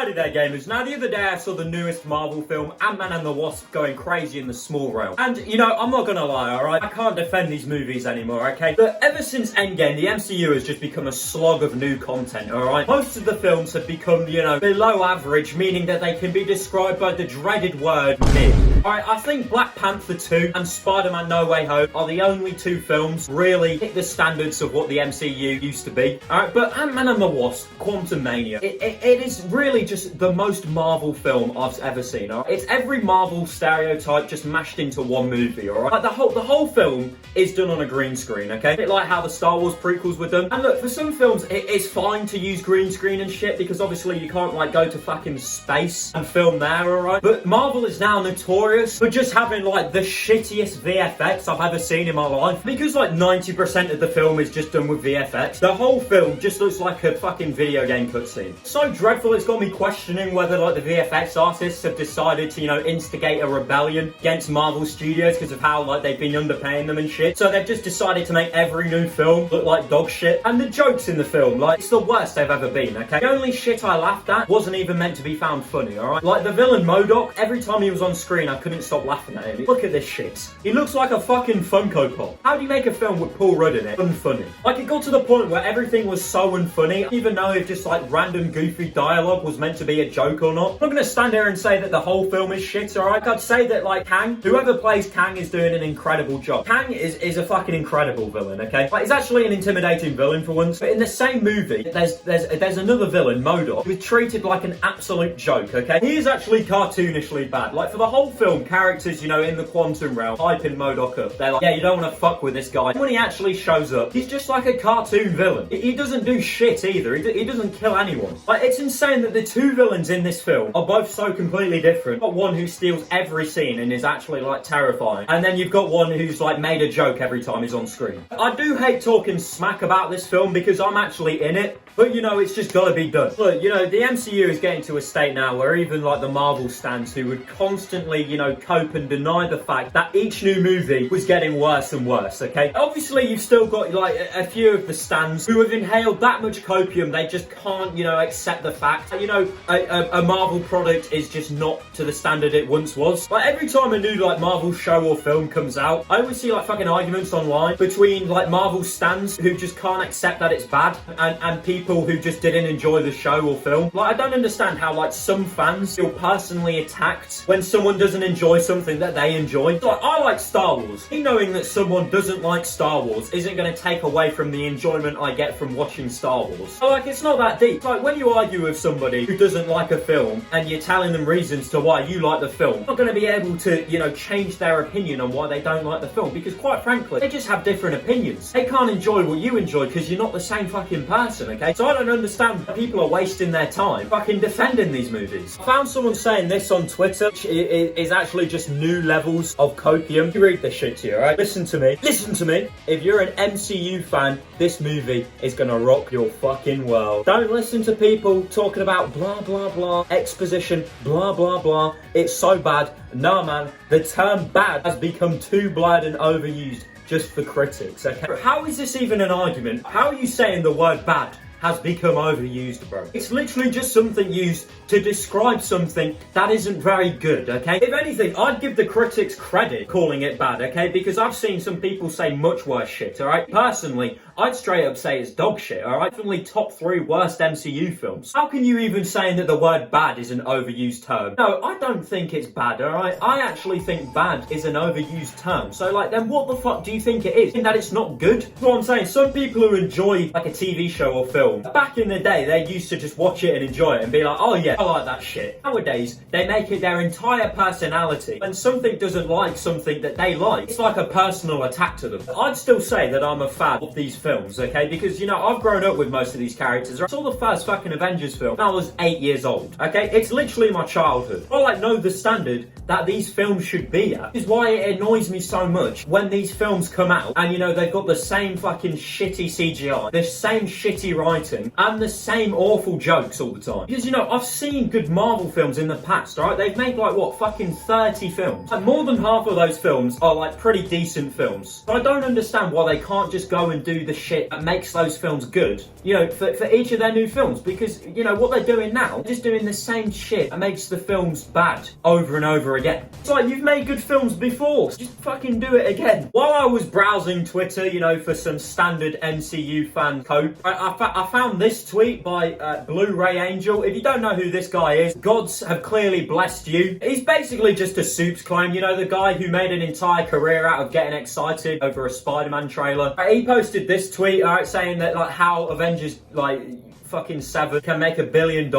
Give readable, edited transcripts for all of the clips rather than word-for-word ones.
Howdy there, gamers. Now, the other day I saw the newest Marvel film, Ant-Man and the Wasp, going crazy in the small realm. And, you know, I'm not gonna lie, alright? I can't defend these movies anymore, okay? But ever since Endgame, the MCU has just become a slog of new content, alright? Most of the films have become, you know, below average, meaning that they can be described by the dreaded word mid. Alright, I think Black Panther 2 and Spider-Man No Way Home are the only two films really hit the standards of what the MCU used to be. Alright, but Ant-Man and the Wasp, Quantumania, it is really just the most Marvel film I've ever seen, alright? It's every Marvel stereotype just mashed into one movie, alright? Like, the whole film is done on a green screen, okay? A bit like how the Star Wars prequels were done. And look, for some films, it's fine to use green screen and shit, because obviously you can't, like, go to fucking space and film there, alright? But Marvel is now notorious for just having, like, the shittiest VFX I've ever seen in my life. Because, like, 90% of the film is just done with VFX, the whole film just looks like a fucking video game cutscene. So dreadful, it's got me questioning whether, like, the VFX artists have decided to, you know, instigate a rebellion against Marvel Studios because of how, like, they've been underpaying them and shit. So they've just decided to make every new film look like dog shit. And the jokes in the film, like, it's the worst they've ever been, okay? The only shit I laughed at wasn't even meant to be found funny, alright? Like, the villain MODOK, every time he was on screen, I couldn't stop laughing at him. Look at this shit. He looks like a fucking Funko Pop. How do you make a film with Paul Rudd in it unfunny? Like, it got to the point where everything was so unfunny, I don't even know if just, like, random goofy dialogue was meant to be a joke or not. I'm not gonna stand here and say that the whole film is shit, alright? I'd say that, like, Kang, whoever plays Kang is doing an incredible job. Kang is a fucking incredible villain, okay? Like, he's actually an intimidating villain for once. But in the same movie, there's another villain, MODOK, who's treated like an absolute joke, okay? He is actually cartoonishly bad. Like, for the whole film, characters, you know, in the quantum realm, hyping MODOK up. They're like, yeah, you don't want to fuck with this guy. When he actually shows up, he's just like a cartoon villain. He doesn't do shit either. He doesn't kill anyone. Like, it's insane that the two villains in this film are both so completely different. You've got one who steals every scene and is actually, like, terrifying. And then you've got one who's, like, made a joke every time he's on screen. I do hate talking smack about this film because I'm actually in it. But, you know, it's just gotta be done. Look, you know, the MCU is getting to a state now where even, like, the Marvel stans who would constantly, you know, cope and deny the fact that each new movie was getting worse and worse, okay? Obviously, you've still got, like, a few of the stans who have inhaled that much copium, they just can't, you know, accept the fact that, you know, a Marvel product is just not to the standard it once was. Like, every time a new, like, Marvel show or film comes out, I always see, like, fucking arguments online between, like, Marvel stans who just can't accept that it's bad and people who just didn't enjoy the show or film. Like, I don't understand how, like, some fans feel personally attacked when someone doesn't enjoy something that they enjoy. Like, I like Star Wars. Me knowing that someone doesn't like Star Wars isn't going to take away from the enjoyment I get from watching Star Wars. So, like, it's not that deep. Like, when you argue with somebody who doesn't like a film and you're telling them reasons to why you like the film, you're not going to be able to, you know, change their opinion on why they don't like the film, because quite frankly, they just have different opinions. They can't enjoy what you enjoy because you're not the same fucking person, okay? So I don't understand why people are wasting their time fucking defending these movies. I found someone saying this on Twitter, which is actually just new levels of copium. You read this shit to you, alright? Listen to me. Listen to me. If you're an MCU fan, this movie is gonna rock your fucking world. Don't listen to people talking about blah blah blah, exposition, blah blah blah. It's so bad. Nah, man, the term bad has become too bland and overused just for critics, okay? How is this even an argument? How are you saying the word bad has become overused, bro? It's literally just something used to describe something that isn't very good, okay? If anything, I'd give the critics credit calling it bad, okay? Because I've seen some people say much worse shit, alright? Personally, I'd straight up say it's dog shit, alright? Definitely top 3 worst MCU films. How can you even say that the word bad is an overused term? No, I don't think it's bad, alright? I actually think bad is an overused term. So, like, then what the fuck do you think it is? Think that it's not good? That's what I'm saying. Some people who enjoy, like, a TV show or film, back in the day, they used to just watch it and enjoy it and be like, oh yeah, I like that shit. Nowadays, they make it their entire personality. When something doesn't like something that they like, it's like a personal attack to them. I'd still say that I'm a fan of these films, okay? Because, you know, I've grown up with most of these characters. I saw the first fucking Avengers film when I was 8 years old, okay? It's literally my childhood. I, like, know the standard that these films should be at. This is why it annoys me so much when these films come out and, you know, they've got the same fucking shitty CGI, the same shitty writing, and the same awful jokes all the time. Because, you know, I've seen good Marvel films in the past, alright? They've made, like, what, fucking 30 films. Like, more than half of those films are, like, pretty decent films. So I don't understand why they can't just go and do the shit that makes those films good, you know, for each of their new films, because, you know, what they're doing now, they're just doing the same shit that makes the films bad over and over again. It's like, you've made good films before, so just fucking do it again. While I was browsing Twitter, you know, for some standard MCU fan cope, I found this tweet by Blu-ray Angel. If you don't know who this guy is, gods have clearly blessed you. He's basically just a soups clone, you know, the guy who made an entire career out of getting excited over a Spider-Man trailer. He posted this tweet, saying that, like, how Avengers, like, fucking 7 can make $1 billion.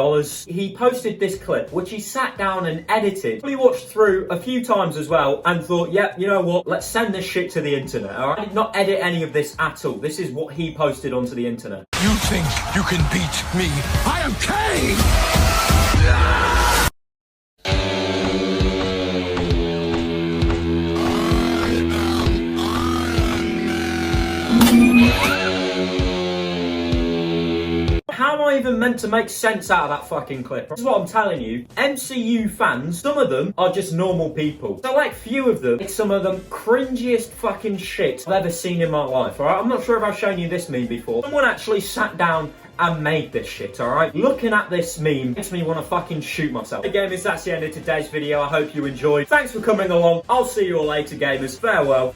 He posted this clip, which he sat down and edited. He watched through a few times as well and thought, yep, you know what, let's send this shit to the internet, alright? I did not edit any of this at all. This is what he posted onto the internet. You think you can beat me? I am Kane! How am I even meant to make sense out of that fucking clip? This is what I'm telling you. MCU fans, some of them are just normal people. So, like, few of them, it's some of them cringiest fucking shit I've ever seen in my life, alright? I'm not sure if I've shown you this meme before. Someone actually sat down and made this shit, alright? Looking at this meme makes me want to fucking shoot myself. Hey gamers, that's the end of today's video. I hope you enjoyed. Thanks for coming along. I'll see you all later, gamers. Farewell.